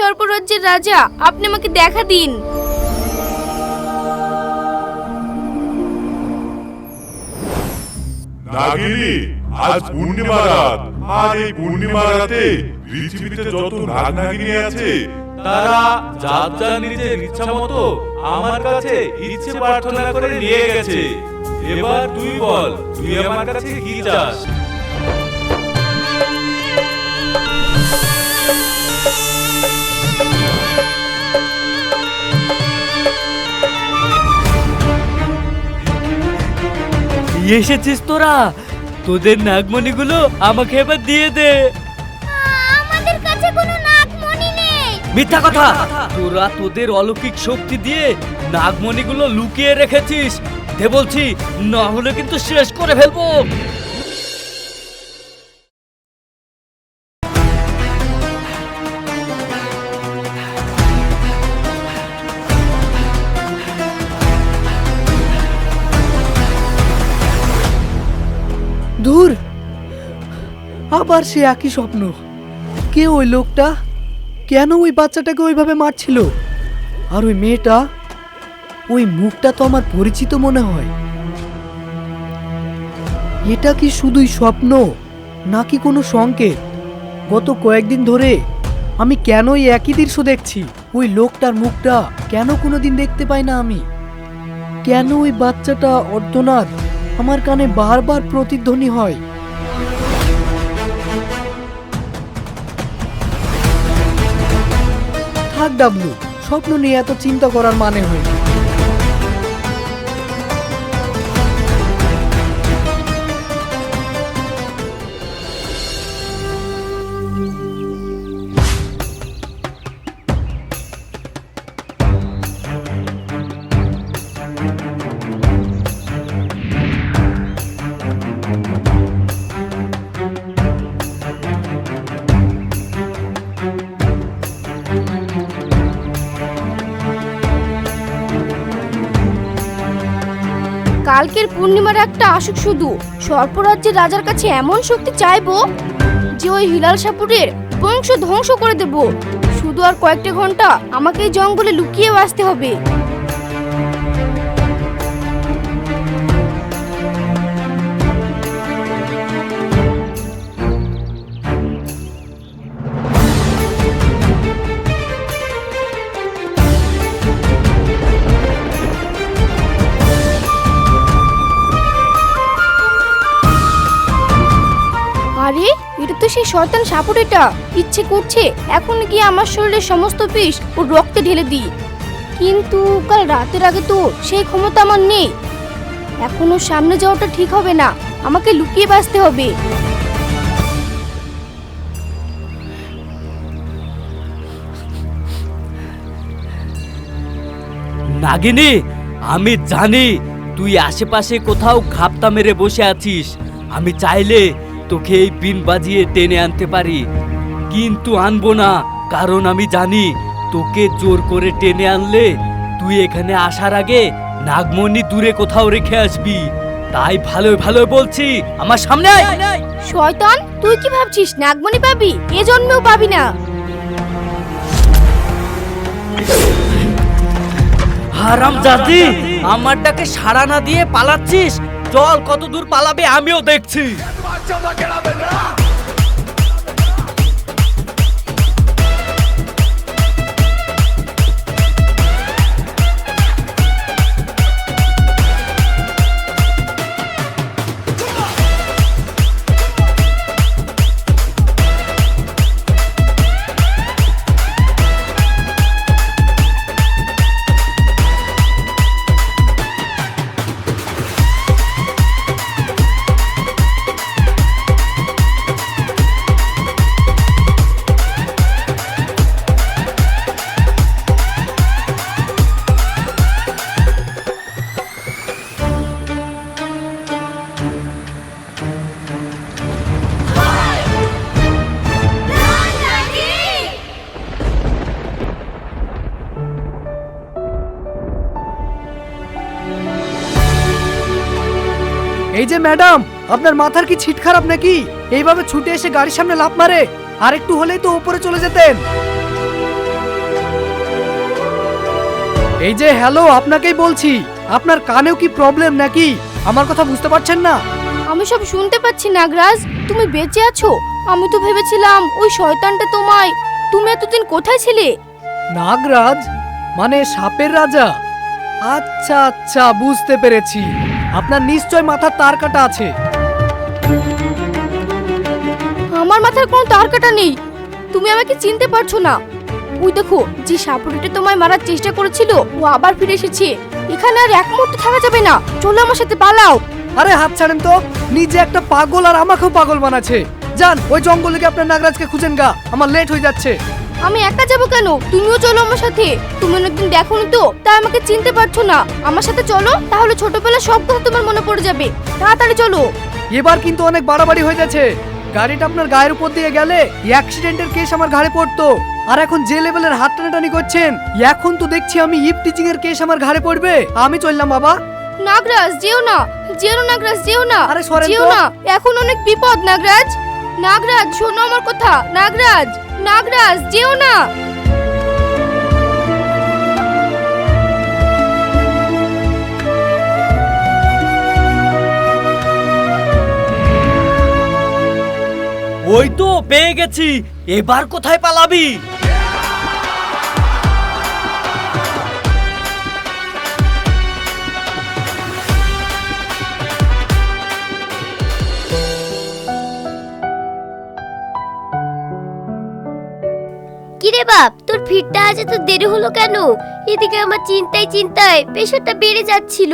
সর্পরাজ্যের রাজা, আপনি আমাকে দেখা দিন। নাগিনী, আজ পূর্ণিমা রাত, আর এই পূর্ণিমা রাতে পৃথিবীতে যত নাগ নাগিনী আছে তারা যার যার নিজের ইচ্ছা মতো আমার কাছে ইচ্ছে প্রার্থনা করে নিয়ে গেছে। এবার তুই বল, তুই আমার কাছে কি চাস? এসেছিস তোরা? তোদের নাগমণিগুলো আমাকে এবার দিয়ে দে। আমাদের কাছে কোনো নাগমণি নেই। মিথ্যা কথা! তোরা তোদের অলৌকিক শক্তি দিয়ে নাগমণিগুলো লুকিয়ে রেখেছিস। দে বলছি, না হলে কিন্তু শেষ করে ফেলবো। দূর, আবার সে একই স্বপ্ন। কে ওই লোকটা? কেন ওই বাচ্চাটাকে ওইভাবে মারছিল? আর ওই মেয়েটা, ওই মুখটা তো আমার পরিচিত মনে হয়। এটা কি শুধুই স্বপ্ন নাকি কোনো সংকেত? গত কয়েকদিন ধরে আমি কেন এই একই দৃশ্য দেখছি? ওই লোকটার মুখটা কেন কোনোদিন দেখতে পাই না আমি? কেন ওই বাচ্চাটা অর্ধনাদ আমার কানে বারবার প্রতিধ্বনি হয়? থাক ডাবলু, স্বপ্ন নিয়ে এত চিন্তা করার মানে হয় না। কালকের পূর্ণিমার একটা আসুক, শুধু সর্পরাজ্যের রাজার কাছে এমন শক্তি চাইবো যে ওই হিলাল সাপুরের বংশ ধ্বংস করে দেব। শুধু আর কয়েকটা ঘন্টা আমাকে এই জঙ্গলে লুকিয়ে বাঁচতে হবে। আরে, এটা তো সেই শয়তান সাপুরেটা। ইচ্ছে করছে এখন গিয়ে আমার শরীরের সমস্ত বিষ ও রক্তে ঢেলে দিই, কিন্তু কাল রাতের আগে তো সেই ক্ষমতা আমার নেই। এখনো সামনে যাওয়াটা ঠিক হবে না, আমাকে লুকিয়ে বাঁচতে হবে। নাগিনী, আমি জানি তুই আশেপাশে কোথাও ঘাপটা মেরে বসে আছিস। আমি চাইলে তোকে এই বিন বাজিয়ে টেনে আনতে পারি, কিন্তু আনবো না, কারণ আমি জানি তোকে জোর করে টেনে আনলে তুই এখানে আসার আগে নাগমণি দূরে কোথাও রেখে আসবি। তাই ভালো ভালো বলছি, আমার সামনে আয়। শয়তান, তুই কি ভাবছিস নাগমণি পাবি? এ জন্মেও পাবি না। হারামজাদি, আমারটাকে সাড়া না দিয়ে পালাচ্ছিস? চল, কত দূর পালাবে আমিও দেখছি। এই যে ম্যাডাম, আপনার মাথার কি ছিট খারাপ নাকি? এইভাবে ছুটে এসে গাড়ির সামনে লাফ মারে? আর একটু হলেই তো উপরে চলে যেতেন। এই যে হ্যালো, আপনাকেই বলছি। আপনার কানেও কি প্রবলেম নাকি? আমার কথা বুঝতে পারছেন না? আমি সব শুনতে পাচ্ছি নাগরাজ, তুমি বেঁচে আছো? আমি তো ভেবেছিলাম ওই শয়তানটা তোমায়। তুমি এতদিন কোথায় ছিলে? নাগরাজ মানে সাপের রাজা? আচ্ছা আচ্ছা, বুঝতে পেরেছি। আপনার নিশ্চয় মাথার তার কাটা আছে। আমার মাথার কোনো তার কাটা নেই। তুমি আমাকে চিনতে পারছো না। ওই দেখো, যে সাপুড়িটা তোমায় মারার চেষ্টা করেছিল ও আবার ফিরে এসেছে। এখানে আর এক মুহূর্ত থাকা যাবে না, চলো আমার সাথে পালাও। আরে হাত ছাড়েন তো, নিজে একটা পাগল আর আমাকেও পাগল বানাচ্ছে। যান ওই জঙ্গলে গিয়ে আপনার নাগরাজকে খুঁজেন গা, আমার লেট হয়ে যাচ্ছে। আমি একা যাবো কেন? তুমিও চলো আমার সাথে। তুমি অনেকদিন দেখোনি তো, তাই আমাকে চিনতে পারছো না। আমার সাথে চলো, তাহলে ছোটবেলার সব কথা তোমার মনে পড়ে যাবে। তাড়াতাড়ি চলো। এবার কিন্তু অনেক বাড়াবাড়ি হয়ে যাচ্ছে। গাড়িটা আপনার গায়ের উপর দিয়ে গেলে অ্যাক্সিডেন্টের কেস আমার ঘাড়ে পড়তো। আর এখন যে লেভেলের হাত টানাটানি করছেন, এখন তো দেখছি আমি ইপ টিচিং এর কেস আমার ঘাড়ে পড়বে। আমি চললাম বাবা। নাগরাজ যেও না, যেও না নাগরাজ, যেও না। আরে সরেন যেও তো। না, এখন অনেক বিপদ নাগরাজ। নাগরাজ শোনো আমার কথা। নাগরাজ, নাগরাজ যেও না। ওই তো পেয়ে গেছি। এবার কোথায় পালাবি? কিরে বাপ, তোর ফিরতে আজ এত দেরি হলো কেন? এদিকে আমার চিন্তায় চিন্তায় প্রেশারটা বেড়ে যাচ্ছিল।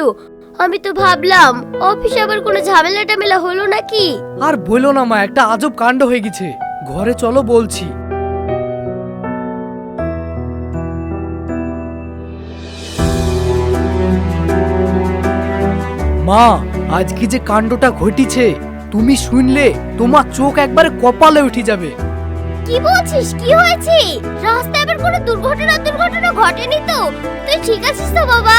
আমি তো ভাবলাম অফিসে আবার কোনো ঝামেলা টামেলা হলো নাকি। আর বলো না মা, একটা আজব কাণ্ড হয়ে গেছে। ঘরে চলো বলছি। মা, আজকে যে কাণ্ডটা ঘটিছে তুমি শুনলে তোমার চোখ একবারে কপালে উঠে যাবে। কি বলছিস? কি হয়েছে? রাস্তায় আবার কোনো দুর্ঘটনা ঘটেনি তো? তুই ঠিক আছিস তো বাবা?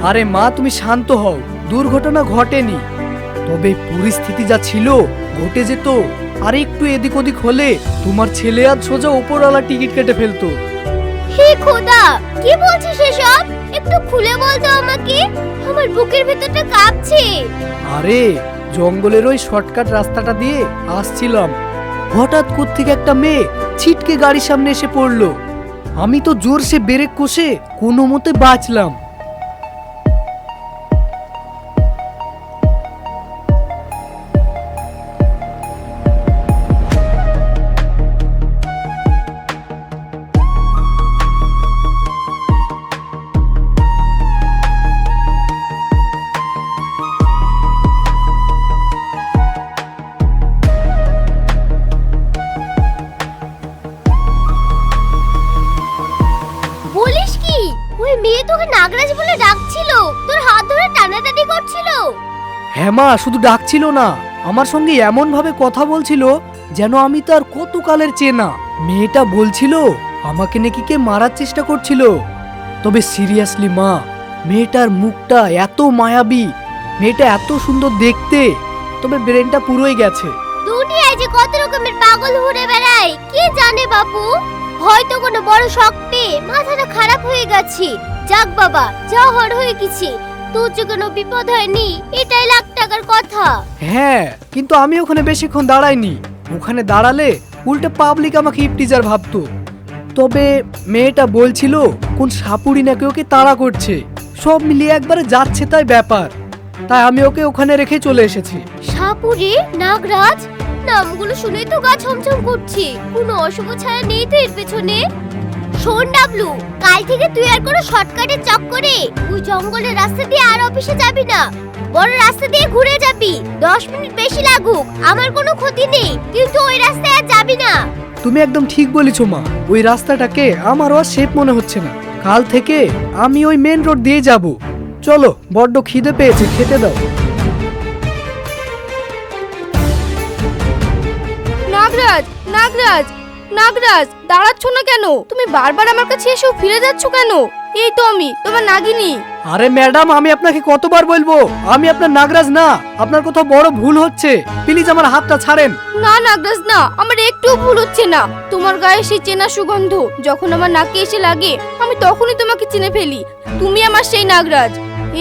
আরে মা, তুমি শান্ত হও। দুর্ঘটনা ঘটেনি, তবে পরিস্থিতি যা ছিল ঘটে যেত। আর একটু এদিক ওদিক হলে তোমার ছেলে আজ সোজা উপরওয়ালা টিকিট কেটে ফেলতো। হে খোদা, কি বলছিস এসব? একটু খুলে বল তো আমাকে, আমার বুকের ভেতরটা কাঁপছে। আরে জঙ্গলের ওই শর্টকাট রাস্তাটা দিয়ে আসছিলাম, হঠাৎ কোত্থেকে একটা মেয়ে ছিটকে গাড়ির সামনে এসে পড়লো। আমি তো জোরসে ব্রেক কষে কোনো মতে বাঁচলাম। বলিস কি? ওই মেয়ে তোকে নাগরাজ বলে ডাকছিল, তোর হাত ধরে টানাটানি করছিল? হ্যাঁ মা, শুধু ডাকছিল না, আমার সঙ্গে এমন ভাবে কথা বলছিল যেন আমি তার কত কালের চেনা। মেয়েটা বলছিল আমাকে নাকি কে মারার চেষ্টা করছিল। তবে সিরিয়াসলি মা, মেয়েটার মুখটা এত মায়াবী, মেয়েটা এত সুন্দর দেখতে, তবে ব্রেনটা পুরোই গেছে। দুনিয়ায় যে কত রকমের পাগল ঘুরে বেড়ায় কে জানে বাপু। হয়তো কোনো বড় শখ পেয়ে মাথাটা খারাপ হয়ে গেছে। যাক বাবা, যা হওয়ার হয়ে গেছে। তোর যে কোনো বিপদ হয়নি, এটাই লাখ টাকার কথা। হ্যাঁ, কিন্তু আমি ওখানে বেশিক্ষণ দাঁড়াইনি। ওখানে দাঁড়ালে উল্টে পাবলিক আমাকে ইপটিজার ভাবতো। তবে মেয়েটা বলছিল কোন সাপুড়ি নাকি ওকে তাড়া করছে। সব মিলিয়ে একবারে যাচ্ছে তাই ব্যাপার। তাই আমি ওকে ওখানে রেখে চলে এসেছি। সাপুরে, নাগরাজ, নামগুলো শুনেই তো গা ছমছম করছে। কোনো অশুভ ছায়া নেই তো এর পেছনে? শোন ডাবলু, কাল থেকে তুই আর কোনো শর্টকাটের চক্করে ওই জঙ্গলের রাস্তা দিয়ে আর অফিসে যাবি না। বড় রাস্তা দিয়ে ঘুরে যাবি। 10 মিনিট বেশি লাগুক, আমার কোনো ক্ষতি নেই, কিন্তু ওই রাস্তায় আর যাবি না। তুমি একদম ঠিক বলেছো মা। ওই রাস্তাটাকে আমারও আর সেফ মনে হচ্ছে না। কাল থেকে আমি ওই মেন রোড দিয়ে যাব। চলো, বড্ড খিদে পেয়েছে, খেতে দাও। নাগরাজ, নাগরাজ, নাগরাজ, দাঁড়াচ্ছ না কেন? তুমি বারবার আমার কাছে এসেও ফিরে যাচ্ছ কেন? এই তো আমি তোমার নাগিনী। আরে ম্যাডাম, আমি আপনাকে কতবার বলবো আমি আপনার নাগরাজ না। আপনার কোথাও বড় ভুল হচ্ছে, প্লিজ আমার হাতটা ছাড়েন। না নাগরাজ না, আমার একটু ভুল হচ্ছে না। তোমার গায়ে সেই চেনা সুগন্ধ যখন আমার নাকে এসে লাগে, আমি তখনই তোমাকে চিনে ফেলি। তুমি আমার সেই নাগরাজ।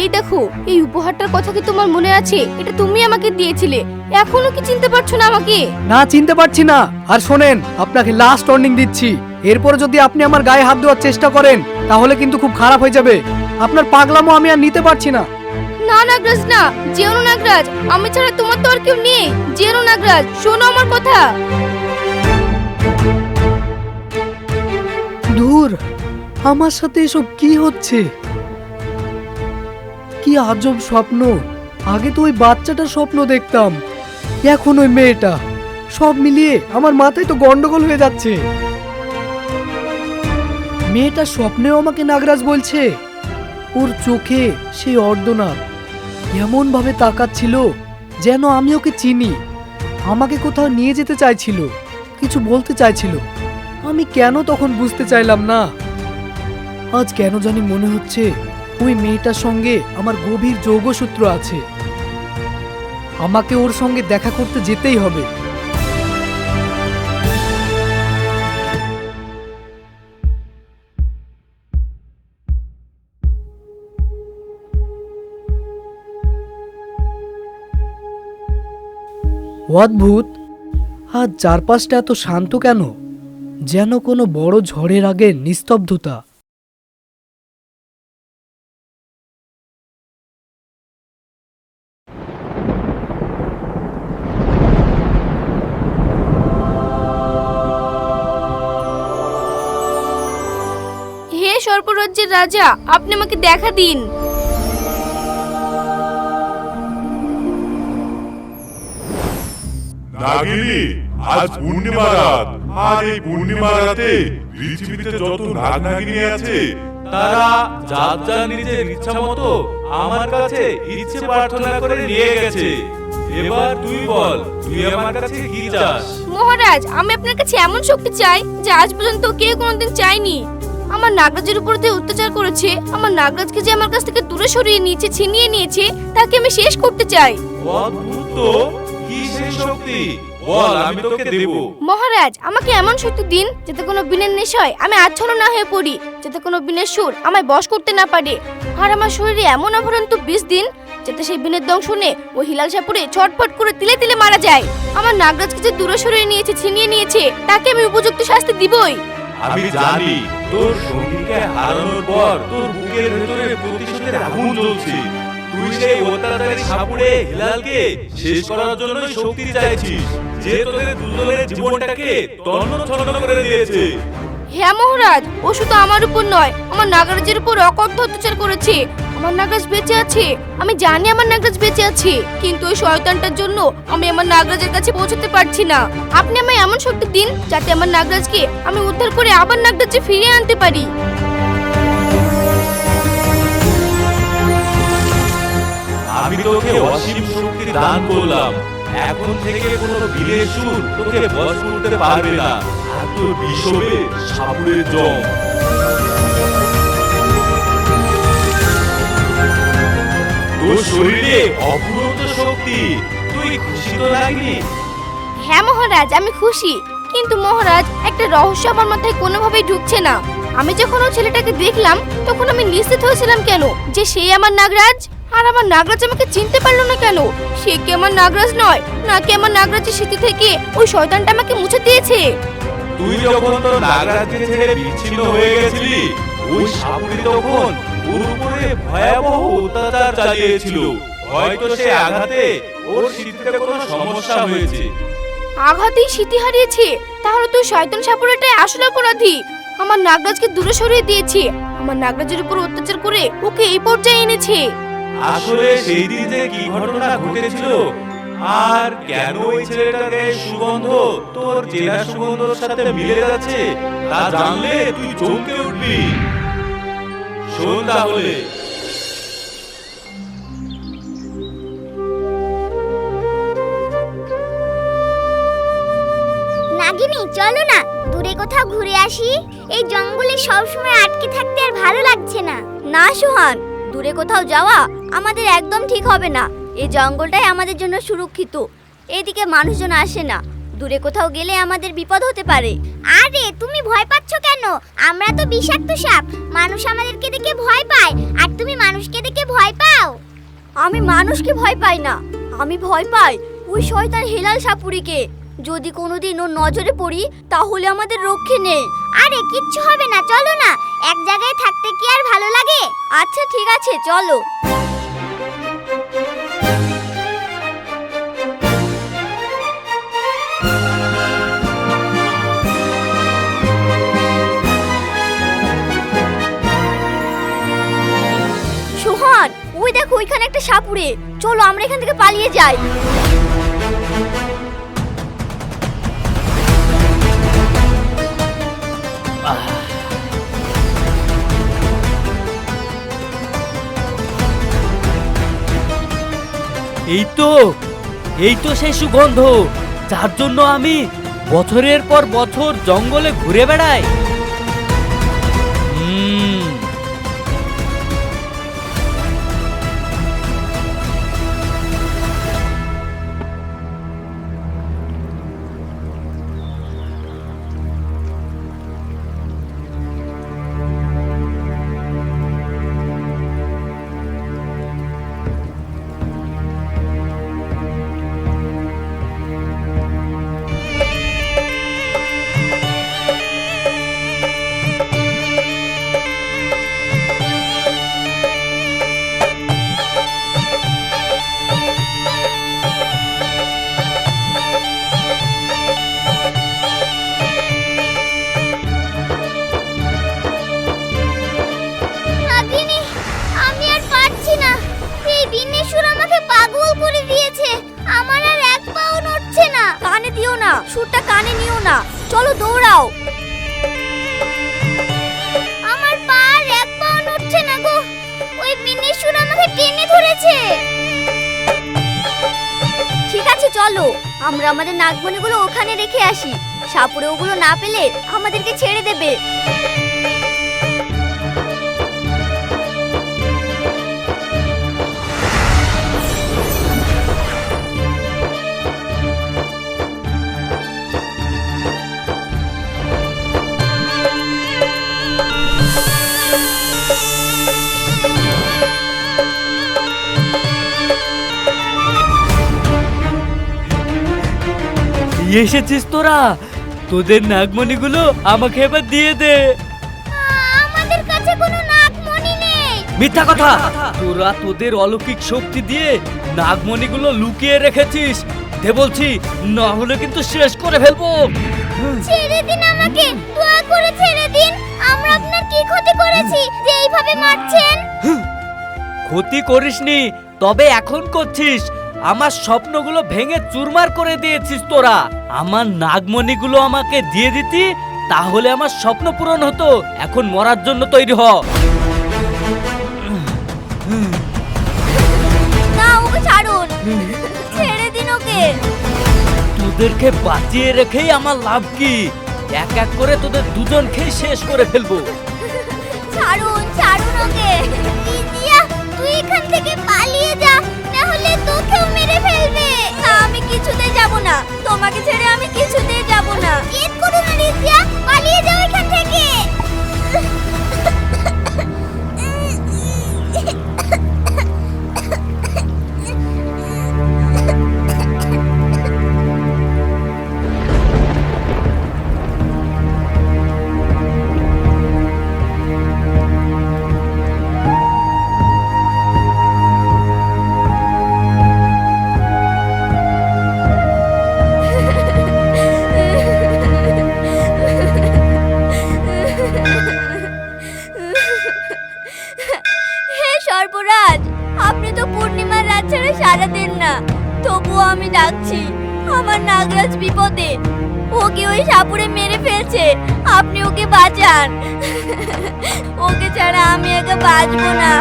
এই দেখো, এই উপহারটার কথা কি তোমার মনে আছে? এটা তুমি আমাকে দিয়েছিলে। এখনো কি চিনতে পারছো না আমাকে? না, চিনতে পারছি না। আর শোনেন, আপনাকে লাস্ট ওয়ার্নিং দিচ্ছি, এরপরে যদি আপনি আমার গায়ে হাত দেওয়ার চেষ্টা করেন তাহলে কিন্তু খুব খারাপ হয়ে যাবে। আপনার পাগলামো আমি আর নিতে পারছি না। না নাগরাজ না, যেও না নাগরাজ। আমি ছাড়া তোমার তো আর কেউ নেই। যেও না নাগরাজ, শোনো আমার কথা। ধুর, আমার সাথে এসব কি হচ্ছে? কি আজব স্বপ্ন। আগে তো ওই বাচ্চাটার স্বপ্ন দেখতাম, এখন ওই মেয়েটা। সব মিলিয়ে আমার মাথায় তো গন্ডগোল হয়ে যাচ্ছে। মেয়েটা স্বপ্নেও আমাকে নাগরাজ বলছে। ওর চোখে সেই অর্ধনাগ এমন ভাবে তাকাচ্ছিল যেন আমি ওকে চিনি। আমাকে কোথাও নিয়ে যেতে চাইছিল, কিছু বলতে চাইছিল। আমি কেন তখন বুঝতে চাইলাম না। আজ কেন জানি মনে হচ্ছে ওই মেয়েটার সঙ্গে আমার গভীর যোগসূত্র আছে। আমাকে ওর সঙ্গে দেখা করতে যেতেই হবে। অদ্ভুত, আজ চারপাশটা এত শান্ত কেন? যেন কোনো বড় ঝড়ের আগে নিস্তব্ধতা। হে সর্বরাজ্যের রাজা, আপনি আমাকে দেখা দিন। নাগিনী, আজ পূর্ণিমা রাত। আর এই পূর্ণিমা রাতে পৃথিবীতে যত নাগ নাগিনী আছে তারা যার যার নিজের ইচ্ছা মতো আমার কাছে ইচ্ছে প্রার্থনা করে নিয়ে গেছে। এবার তুই বল, তুই আমার কাছে কি চাস? মহারাজ, আমি আপনার কাছে এমন শক্তি চাই যা আজ পর্যন্ত কেউ কোনোদিন চায়নি। আমার নাগরাজের উপর দিয়ে অত্যাচার করেছে, আমার নাগরাজকে যে আমার কাছ থেকে দূরে সরিয়ে নিয়েছে, ছিনিয়ে নিয়েছে, তাকে আমি শেষ করতে চাই। অদ্ভুত তো, কি সেই শক্তি? বল, আমি তোকে দেব। মহারাজ, আমাকে এমন শক্তি দিন যাতে কোনো বিনের নেশায় আমি আচ্ছন্ন না হয়ে পড়ি, যাতে কোনো বিনের সুর আমায় বশ করতে না পারে। আর আমার শরীরে এমন অভরন্ত বিষ দিন যাতে সেই বিনের দংশনে ও হিলাল সাপুরে ছটফট করে তিলে তিলে মারা যায়। আমার নাগরাজকে যে দূরে সরিয়ে নিয়েছে, ছিনিয়ে নিয়েছে, তাকে আমি উপযুক্ত শাস্তি দিবই। আমি জানি তোর সঙ্গীকে হারানোর পর তোর বুকের ভেতরে প্রতিশোধের আগুন জ্বলছে। তুই সেই অত্যাচারী সাপুড়ে হিলালকে শেষ করার জন্যই শক্তি চাইছিস, যে তোদের দুজনের জীবনটাকে তন্ন-তন্ন করে দিয়েছে। হ্যাঁ মহারাজ, ও শুধু আমার উপর নয়, আমার নাগরাজের উপর অকথ্য অত্যাচার করেছে। আমার নাগরাজ বেঁচে আছে, আমি জানি আমার নাগরাজ বেঁচে আছে, কিন্তু ওই শয়তানটার জন্য আমি আমার নাগরাজের কাছে পৌঁছতে পারছি না। আপনি আমায় এমন শক্তি দিন যাতে আমার নাগরাজকে আমি উদ্ধার করে আবার নাগরাজে ফিরিয়ে আনতে পারি। আমি তোকে অসীম শক্তি দান করলাম। এখন থেকে কোনো বিলের সুর তোকে বশ করতে পারবে না। আর তোর বিষ হবে সাপুড়ের জম। তোর শরীরে অপূর্ব শক্তি, তুই খুশি তো লাগলি? হ্যাঁ মহারাজ, আমি খুশি, কিন্তু মহারাজ একটা রহস্য আমার মাথায় কোনোভাবেই ঢুকছে না। আমি যখন ওই ছেলেটাকে দেখলাম তখন আমি নিশ্চিত হয়েছিলাম কেন যে সেই আমার নাগরাজ, আর আমার নাগরাজ আমাকে চিনতে পারলো না কেন? সে কি আমার নাগরাজ নয়, নাকি আমার নাগরাজের স্মৃতি থেকে ওই শয়তানটা আমাকে মুছে দিয়েছে? তুই যখন তোর নাগরাজকে ছেড়ে বিচ্ছিন্ন হয়ে গেছিলি, ওই সাপুড়ি তখন ওর উপরে ভয়াবহ অত্যাচার চালিয়েছিল। হয়তো সে আঘাতে ওর স্মৃতিতে কোনো সমস্যা হয়েছে। আঘাতেই স্মৃতি হারিয়েছে? তাহলে তো শয়তান সাপুড়েটাই আসল অপরাধী। আমার নাগরাজকে দূরে সরিয়ে দিয়েছে, আমার নাগরাজের উপর অত্যাচার করে ওকে এই পর্যায়ে এনেছে। আসলে সেই দিন যে কি ঘটনা ঘটেছিল আর কেন ওই ছেলেটাকে সুগন্ধ তোর চেনা সুগন্ধের সাথে মিলে যাচ্ছে তা জানলে তুই চমকে উঠবি। শোন তাহলে। নাগিনী, চলো না, দূরে কোথাও ঘুরে আসি? এই জঙ্গলে সবসময় আটকে থাকতে আর ভালো লাগছে না। না সোহান, দূরে কোথাও যাওয়া আমাদের একদম ঠিক হবে না। এই জঙ্গলটাই আমাদের জন্য সুরক্ষিত। এদিকে মানুষজন আসে না, দূরে কোথাও গেলে আমাদের বিপদ হতে পারে। আরে তুমি ভয় পাচ্ছ কেন? আমরা তো বিষাক্ত সাপ, মানুষ আমাদেরকে দেখে ভয় পায়, আর তুমি মানুষকে দেখে ভয় পাও? আমি মানুষকে ভয় পাই না, আমি ভয় পাই ওই শয়তান হেলাল সাপুরিকে। যদি কোনোদিন ওর নজরে পড়ি তাহলে আমাদের রক্ষে নেই। আরে কিচ্ছু হবে না, চলো না, এক জায়গায় থাকতে কি আর ভালো লাগে? আচ্ছা ঠিক আছে, চলো। সোহান, ওই দেখো ওইখানে একটা সাপুরে। চলো আমরা এখান থেকে পালিয়ে যাই। এই তো সেই সুগন্ধ যার জন্য আমি বছরের পর বছর জঙ্গলে ঘুরে বেড়াই। নাগিনী, আমি আর পারছি না। এই বিনেশুর আমাকে পাগল করে দিয়েছে। আমার আর এক পাও নড়ছে না। কানে দিও না, সুরটা কানে নিও না, চলো দৌড়াও। আমার পা আর এক পাও নড়ছে না গো। ওই বিনেশুর আমাকে টেনে ধরেছে। ঠিক আছে চলো, আমরা আমাদের নাগমণিগুলো ওখানে রেখে আসি। সাপুরে ওগুলো না পেলে আমাদেরকে ছেড়ে দেবে। এসেছিস তোরা? তোদের নাগমণিগুলো আমাকে এবার দিয়ে দে। আমাদের কাছে কোনো নাগমণি নেই। মিথ্যা কথা! তোরা তোদের অলৌকিক শক্তি দিয়ে নাগমণিগুলো লুকিয়ে রেখেছিস। দে বলছি, না হলে কিন্তু শেষ করে ফেলবো। ছেড়ে দিন আমাকে, দয়া করে ছেড়ে দিন। আমরা আপনার কি ক্ষতি করেছি যে এইভাবে মারছেন? ক্ষতি করিসনি, তবে এখন করছিস। আমার স্বপ্নগুলো ভেঙে চুরমার করে দিয়েছিস তোরা। আমার নাগমণিগুলো আমাকে দিয়ে দিতি, তাহলে আমার স্বপ্ন পূরণ হতো। এখন মরার জন্য তৈরি হ। না, ওকে ছাড়ুন, ছেড়ে দিন ওকে। তোদেরকে বাঁচিয়ে রেখেই আমার লাভ কি? এক এক করে তোদের দুজনকেই শেষ করে ফেলবো। ছাড়ুন, ছাড়ুন ওকে। দিদিয়া, তুই এখান থেকে পালিয়ে যা, না হলে তোকেও মেরে ফেলবে। না, আমি কিছুতেই যাব না, তোমাকে ছেড়ে আমি কিছুতেই যাব না। জেদ করো না দিদিয়া, পালিয়ে যাও এখান থেকে। হে সর্বরাজ, আপনি তো পূর্ণিমার রাত ছেড়ে সারা দেন না, তবুও আমি ডাকছি। আমার নাগরাজ বিপদে, ওকে ওই সাপুরে মেরে ফেলছে। আপনি ওকে বাঁচান, ওকে ছাড়া আমি একা বাঁচবো না।